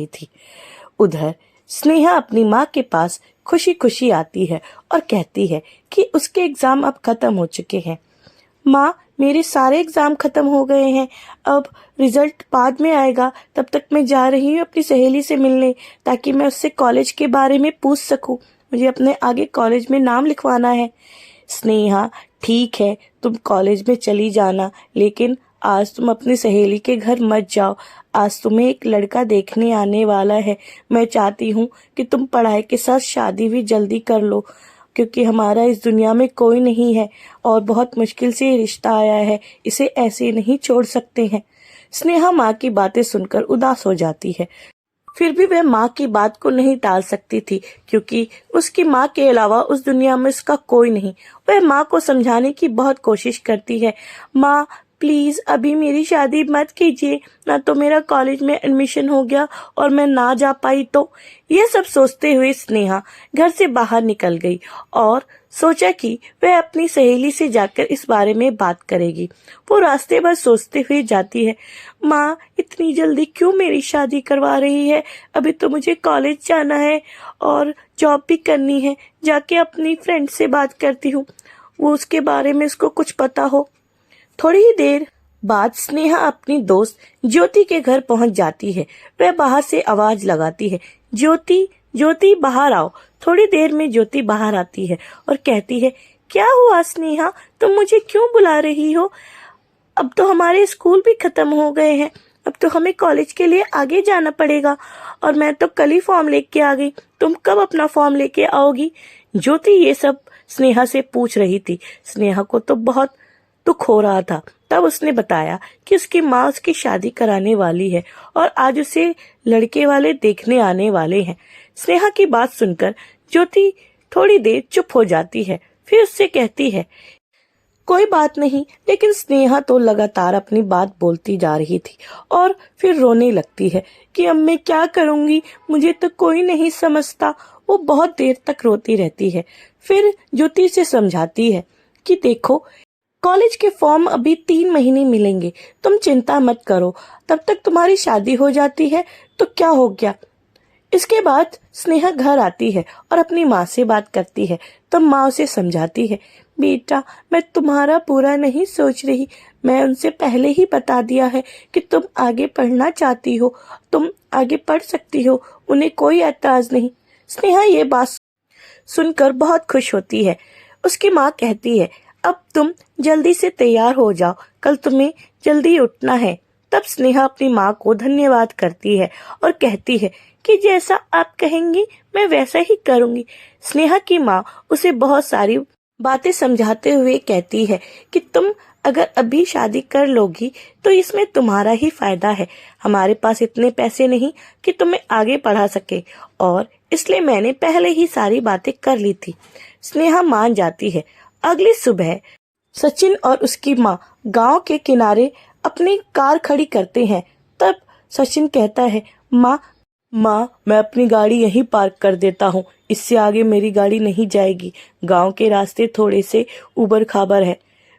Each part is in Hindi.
थी। उधर स्नेहा अपनी माँ के पास खुशी खुशी आती है और कहती है कि उसके एग्जाम अब खत्म हो चुके हैं। माँ, मेरे सारे एग्जाम खत्म हो गए हैं, अब रिजल्ट बाद में आएगा, तब तक मैं जा रही हूँ अपनी सहेली से मिलने, ताकि मैं उससे कॉलेज के बारे में पूछ सकूं। मुझे अपने आगे कॉलेज में नाम लिखवाना है। स्नेहा, ठीक है, तुम कॉलेज में चली जाना, लेकिन आज तुम अपनी सहेली के घर मत जाओ। आज तुम्हें एक लड़का देखने आने वाला है। मैं चाहती हूँ कि तुम पढ़ाई के साथ शादी भी जल्दी कर लो, क्योंकि हमारा इस दुनिया में कोई नहीं है और बहुत मुश्किल से ये रिश्ता आया है, इसे ऐसे नहीं छोड़ सकते हैं। स्नेहा माँ की बातें सुनकर उदास हो जाती है। फिर भी वह माँ की बात को नहीं टाल सकती थी, क्योंकि उसकी माँ के अलावा उस दुनिया में उसका कोई नहीं। वह माँ को समझाने की बहुत कोशिश करती है। माँ, प्लीज अभी मेरी शादी मत कीजिए, ना तो मेरा कॉलेज में एडमिशन हो गया और मैं ना जा पाई तो। यह सब सोचते हुए स्नेहा घर से बाहर निकल गई और सोचा कि वह अपनी सहेली से जाकर इस बारे में बात करेगी। वो रास्ते भर सोचते हुए जाती है, माँ इतनी जल्दी क्यों मेरी शादी करवा रही है? अभी तो मुझे कॉलेज जाना है और जॉब भी करनी है। जाके अपनी फ्रेंड से बात करती हूँ, वो उसके बारे में उसको कुछ पता हो। थोड़ी ही देर बाद स्नेहा अपनी दोस्त ज्योति के घर पहुंच जाती है। वह बाहर से आवाज लगाती है, ज्योति, ज्योति बाहर आओ। थोड़ी देर में ज्योति बाहर आती है और कहती है, क्या हुआ स्नेहा, तुम मुझे क्यों बुला रही हो? अब तो हमारे स्कूल भी खत्म हो गए हैं, अब तो हमें कॉलेज के लिए आगे जाना पड़ेगा और मैं तो कल ही फॉर्म लेके आ गई। तुम कब अपना फॉर्म लेके आओगी? ज्योति ये सब स्नेहा से पूछ रही थी। स्नेहा को तो बहुत दुख हो रहा था। तब उसने बताया कि उसकी माँ उसकी शादी कराने वाली है और आज उसे लड़के वाले देखने आने वाले हैं। स्नेहा की बात सुनकर ज्योति थोड़ी देर चुप हो जाती है, फिर उससे कहती है, कोई बात नहीं। लेकिन स्नेहा तो लगातार अपनी बात बोलती जा रही थी और फिर रोने लगती है कि अब मैं क्या करूंगी, मुझे तो कोई नहीं समझता। वो बहुत देर तक रोती रहती है। फिर ज्योति से समझाती है कि देखो, कॉलेज के फॉर्म अभी 3 महीने मिलेंगे, तुम चिंता मत करो, तब तक तुम्हारी शादी हो जाती है तो क्या हो गया। इसके बाद स्नेहा घर आती है और अपनी माँ से बात करती है। तब माँ उसे समझाती है, बेटा मैं तुम्हारा बुरा नहीं सोच रही, मैं उनसे पहले ही बता दिया है कि तुम आगे पढ़ना चाहती हो, तुम आगे पढ़ सकती हो, उन्हें कोई एतराज नहीं। स्नेहा ये बात सुनकर बहुत खुश होती है। उसकी माँ कहती है, अब तुम जल्दी से तैयार हो जाओ, कल तुम्हें जल्दी उठना है। तब स्नेहा अपनी माँ को धन्यवाद करती है और कहती है कि जैसा आप कहेंगी मैं वैसा ही करूंगी। स्नेहा की माँ उसे बहुत सारी बातें समझाते हुए कहती है कि तुम अगर अभी शादी कर लोगी तो इसमें तुम्हारा ही फायदा है। हमारे पास इतने पैसे नहीं कि तुम्हें आगे पढ़ा सके और इसलिए मैंने पहले ही सारी बातें कर ली थी। स्नेहा मान जाती है। अगली सुबह सचिन और उसकी माँ गांव के किनारे अपनी कार खड़ी करते हैं। तब सचिन कहता है, माँ मैं अपनी गाड़ी यहीं पार्क कर देता हूँ, इससे आगे मेरी गाड़ी नहीं जाएगी। गांव के रास्ते थोड़े से उबड़ खाबड़ है।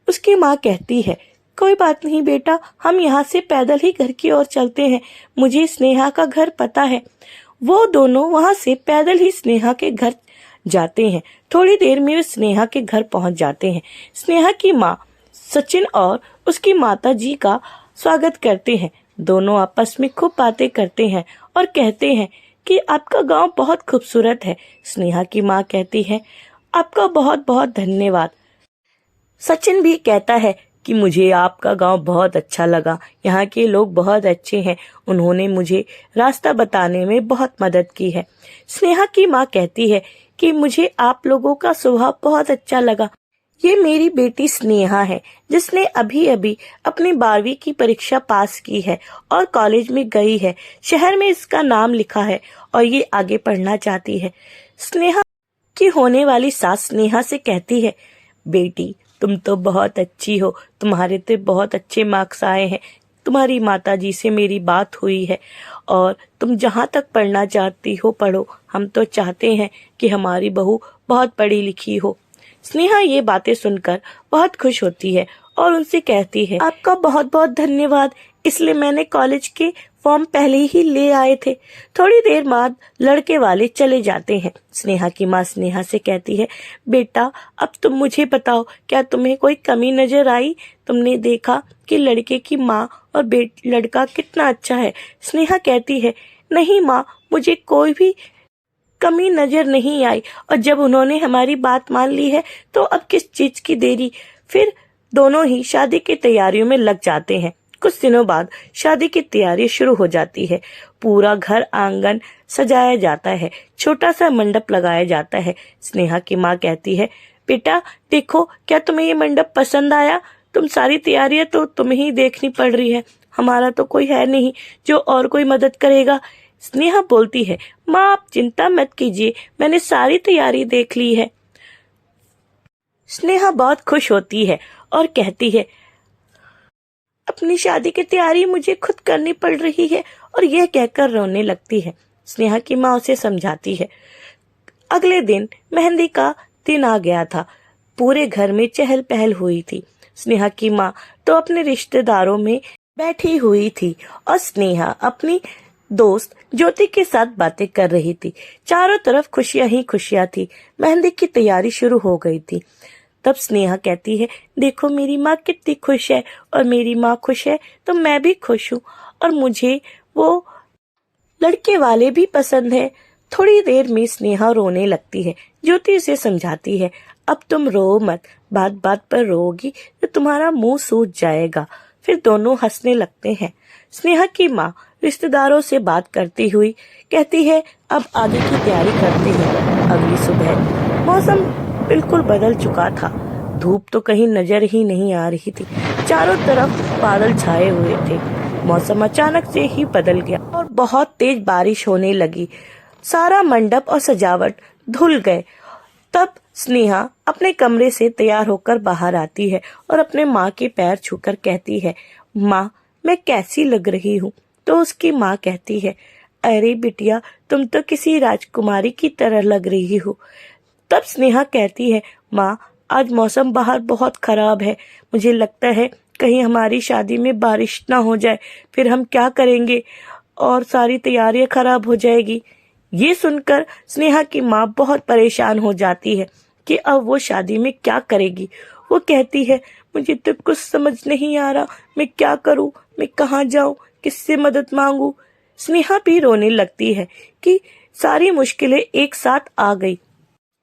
उसकी माँ कहती है, कोई बात नहीं बेटा, हम यहाँ से पैदल ही घर की ओर चलते हैं, मुझे स्नेहा का घर पता है। वो दोनों वहाँ से पैदल ही स्नेहा के घर जाते हैं। थोड़ी देर में वे स्नेहा के घर पहुंच जाते हैं। स्नेहा की माँ सचिन और उसकी माता जी का स्वागत करते हैं। दोनों आपस में खूब बातें करते हैं और कहते हैं कि आपका गांव बहुत खूबसूरत है। स्नेहा की माँ कहती है, आपका बहुत बहुत धन्यवाद। सचिन भी कहता है कि मुझे आपका गांव बहुत अच्छा लगा, यहाँ के लोग बहुत अच्छे हैं, उन्होंने मुझे रास्ता बताने में बहुत मदद की है। स्नेहा की माँ कहती है कि मुझे आप लोगों का स्वभाव बहुत अच्छा लगा। ये मेरी बेटी स्नेहा है, जिसने अभी अभी अपनी 12वीं की परीक्षा पास की है और कॉलेज में गई है। शहर में इसका नाम लिखा है और ये आगे पढ़ना चाहती है। स्नेहा की होने वाली सास स्नेहा से कहती है, बेटी तुम तो बहुत अच्छी हो, तुम्हारे तो बहुत अच्छे मार्क्स आए हैं। तुम्हारी माताजी से मेरी बात हुई है और तुम जहाँ तक पढ़ना चाहती हो पढ़ो। हम तो चाहते हैं कि हमारी बहू बहुत पढ़ी लिखी हो। स्नेहा ये बातें सुनकर बहुत खुश होती है और उनसे कहती है, आपका बहुत बहुत धन्यवाद, इसलिए मैंने कॉलेज के फॉर्म पहले ही ले आए थे। थोड़ी देर बाद लड़के वाले चले जाते हैं। स्नेहा की माँ स्नेहा से कहती है, बेटा अब तुम मुझे बताओ, क्या तुम्हें कोई कमी नजर आई? तुमने देखा कि लड़के की माँ और लड़का कितना अच्छा है। स्नेहा कहती है, नहीं माँ, मुझे कोई भी कमी नजर नहीं आई, और जब उन्होंने हमारी बात मान ली है तो अब किस चीज की देरी। फिर दोनों ही शादी की तैयारियों में लग जाते हैं। कुछ दिनों बाद शादी की तैयारी शुरू हो जाती है। पूरा घर आंगन सजाया जाता है, छोटा सा मंडप लगाया जाता है। स्नेहा की माँ कहती है, बेटा देखो, क्या तुम्हें ये मंडप पसंद आया? तुम सारी तैयारियां तो तुम्हें ही देखनी पड़ रही है, हमारा तो कोई है नहीं जो और कोई मदद करेगा। स्नेहा बोलती है, माँ आप चिंता मत कीजिए, मैंने सारी तैयारी देख ली है। स्नेहा बहुत खुश होती है और कहती है, अपनी शादी की तैयारी मुझे खुद करनी पड़ रही है, और यह कहकर रोने लगती है। स्नेहा की माँ उसे समझाती है। अगले दिन मेहंदी का दिन आ गया था। पूरे घर में चहल पहल हुई थी। स्नेहा की माँ तो अपने रिश्तेदारों में बैठी हुई थी और स्नेहा अपनी दोस्त ज्योति के साथ बातें कर रही थी। चारों तरफ खुशियां ही खुशियां थी। मेहंदी की तैयारी शुरू हो गई थी। तब स्नेहा कहती है, देखो मेरी माँ कितनी खुश है, और मेरी माँ खुश है तो मैं भी खुश हूँ, और मुझे वो लड़के वाले भी पसंद है। थोड़ी देर में स्नेहा रोने लगती है। ज्योति उसे समझाती है, अब तुम रो मत, बात बात पर रोगी तो तुम्हारा मुंह सूज जाएगा। फिर दोनों हंसने लगते हैं। स्नेहा की माँ रिश्तेदारों से बात करती हुई कहती है, अब आगे की तैयारी करते हैं। अगली सुबह मौसम बिल्कुल बदल चुका था। धूप तो कहीं नजर ही नहीं आ रही थी। चारों तरफ बादल छाए हुए थे। मौसम अचानक से ही बदल गया और बहुत तेज बारिश होने लगी। सारा मंडप और सजावट धुल गए। तब स्नेहा अपने कमरे से तैयार होकर बाहर आती है और अपने माँ के पैर छूकर कहती है, माँ मैं कैसी लग रही हूँ? तो उसकी माँ कहती है, अरे बिटिया, तुम तो किसी राजकुमारी की तरह लग रही हो। तब स्नेहा कहती है, माँ आज मौसम बाहर बहुत खराब है, मुझे लगता है कहीं हमारी शादी में बारिश ना हो जाए, फिर हम क्या करेंगे और सारी तैयारियां खराब हो जाएगी। ये सुनकर स्नेहा की माँ बहुत परेशान हो जाती है कि अब वो शादी में क्या करेगी। वो कहती है, मुझे तो कुछ समझ नहीं आ रहा, मैं क्या करूं, मैं कहाँ जाऊं, किससे मदद मांगू। स्नेहा भी रोने लगती है कि सारी मुश्किलें एक साथ आ गई।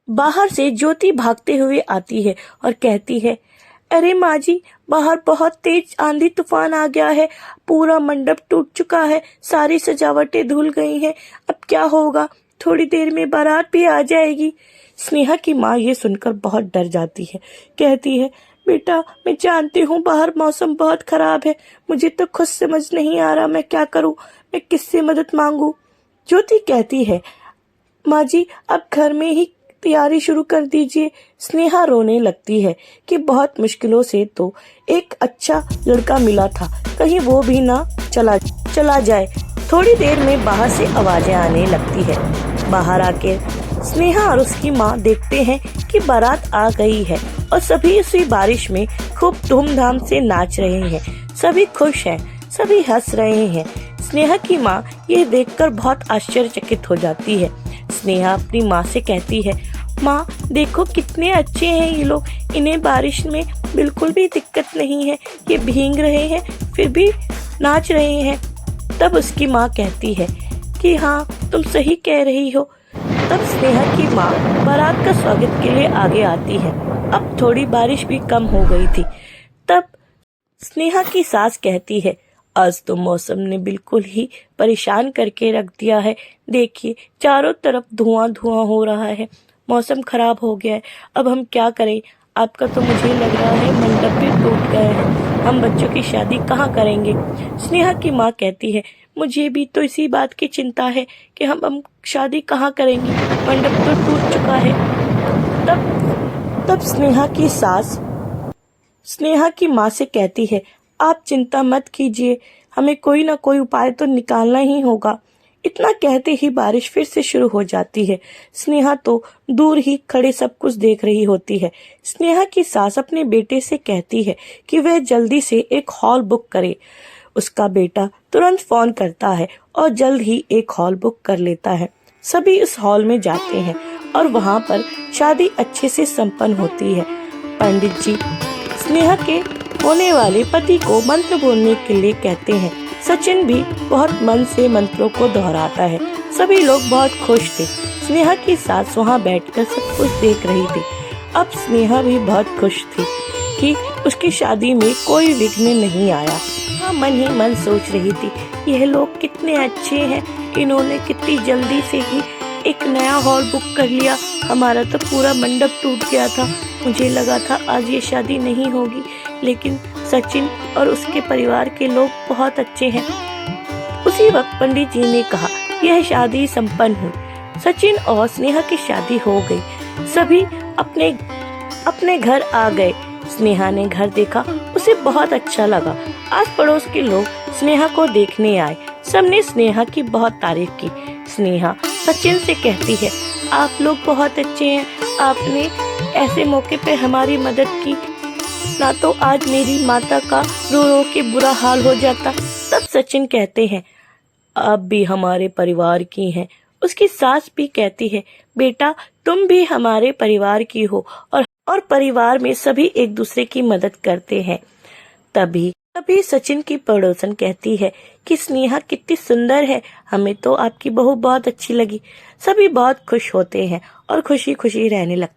बाहर से ज्योति भागते हुए आती है और कहती है, अरे माँ जी, बाहर बहुत तेज आंधी तूफान आ गया है, पूरा मंडप टूट चुका है, सारी सजावटें धुल गई हैं, अब क्या होगा? थोड़ी देर में बारात भी आ जाएगी। स्नेहा की माँ ये सुनकर बहुत डर जाती है। कहती है, बेटा मैं जानती हूँ बाहर मौसम बहुत खराब है, मुझे तो खुद समझ नहीं आ रहा मैं क्या करूँ, मैं किससे मदद मांगू। ज्योति कहती है, माँ जी अब घर में ही तैयारी शुरू कर दीजिए। स्नेहा रोने लगती है कि बहुत मुश्किलों से तो एक अच्छा लड़का मिला था, कहीं वो भी ना चला जाए। थोड़ी देर में बाहर से आवाजें आने लगती है। बाहर आके स्नेहा और उसकी माँ देखते हैं कि बारात आ गई है और सभी उसी बारिश में खूब धूमधाम से नाच रहे हैं। सभी खुश हैं, सभी हंस रहे हैं। स्नेहा की माँ ये देखकर बहुत आश्चर्यचकित हो जाती है। स्नेहा अपनी माँ से कहती है, माँ देखो कितने अच्छे हैं ये लोग, इन्हें बारिश में बिल्कुल भी दिक्कत नहीं है, ये भीग रहे हैं फिर भी नाच रहे हैं। तब उसकी माँ कहती है कि हाँ तुम सही कह रही हो। तब स्नेहा की माँ बारात का स्वागत के लिए आगे आती है। अब थोड़ी बारिश भी कम हो गई थी। तब स्नेहा की सास कहती है, आज तो मौसम ने बिल्कुल ही परेशान करके रख दिया है, देखिए चारों तरफ धुआं धुआं हो रहा है, मौसम खराब हो गया है, अब हम क्या करें? आपका तो मुझे लग रहा है मंडप भी टूट गए हैं, हम बच्चों की शादी कहाँ करेंगे? स्नेहा की माँ कहती है, मुझे भी तो इसी बात की चिंता है कि हम शादी कहाँ करेंगे, मंडप तो टूट चुका है। तब स्नेहा की सास स्नेहा की माँ से कहती है, आप चिंता मत कीजिए, हमें कोई ना कोई उपाय तो निकालना ही होगा। इतना कहते ही बारिश फिर से शुरू हो जाती है। स्नेहा तो दूर ही खड़े सब कुछ देख रही होती है। स्नेहा की सास अपने बेटे से कहती है कि वह जल्दी से एक हॉल बुक करे। उसका बेटा तुरंत फोन करता है और जल्द ही एक हॉल बुक कर लेता है। सभी इस हॉल में जाते हैं और वहाँ पर शादी अच्छे से संपन्न होती है। पंडित जी स्नेहा के होने वाले पति को मंत्र बोलने के लिए कहते हैं। सचिन भी बहुत मन से मंत्रों को दोहराता है। सभी लोग बहुत खुश थे। स्नेहा की सास वहाँ बैठकर सब कुछ देख रही थी। अब स्नेहा भी बहुत खुश थी कि उसकी शादी में कोई विघ्न नहीं आया। वह मन ही मन सोच रही थी, यह लोग कितने अच्छे हैं, इन्होंने कितनी जल्दी से ही एक नया हॉल बुक कर लिया। हमारा तो पूरा मंडप टूट गया था, मुझे लगा था आज ये शादी नहीं होगी, लेकिन सचिन और उसके परिवार के लोग बहुत अच्छे हैं। उसी वक्त पंडित जी ने कहा, यह शादी संपन्न हुई। सचिन और स्नेहा की शादी हो गई। सभी अपने अपने घर आ गए। स्नेहा ने घर देखा, उसे बहुत अच्छा लगा। आस पड़ोस के लोग स्नेहा को देखने आए। सबने स्नेहा की बहुत तारीफ की। स्नेहा सचिन से कहती है, आप लोग बहुत अच्छे हैं, आपने ऐसे मौके पे हमारी मदद की, ना तो आज मेरी माता का रो रो के बुरा हाल हो जाता। तब सचिन कहते हैं, आप भी हमारे परिवार की हैं। उसकी सास भी कहती है, बेटा तुम भी हमारे परिवार की हो, और परिवार में सभी एक दूसरे की मदद करते हैं। तभी सचिन की पड़ोसन कहती है कि स्नेहा कितनी सुंदर है, हमें तो आपकी बहू बहुत अच्छी लगी। सभी बहुत खुश होते हैं और खुशी खुशी रहने लगते हैं।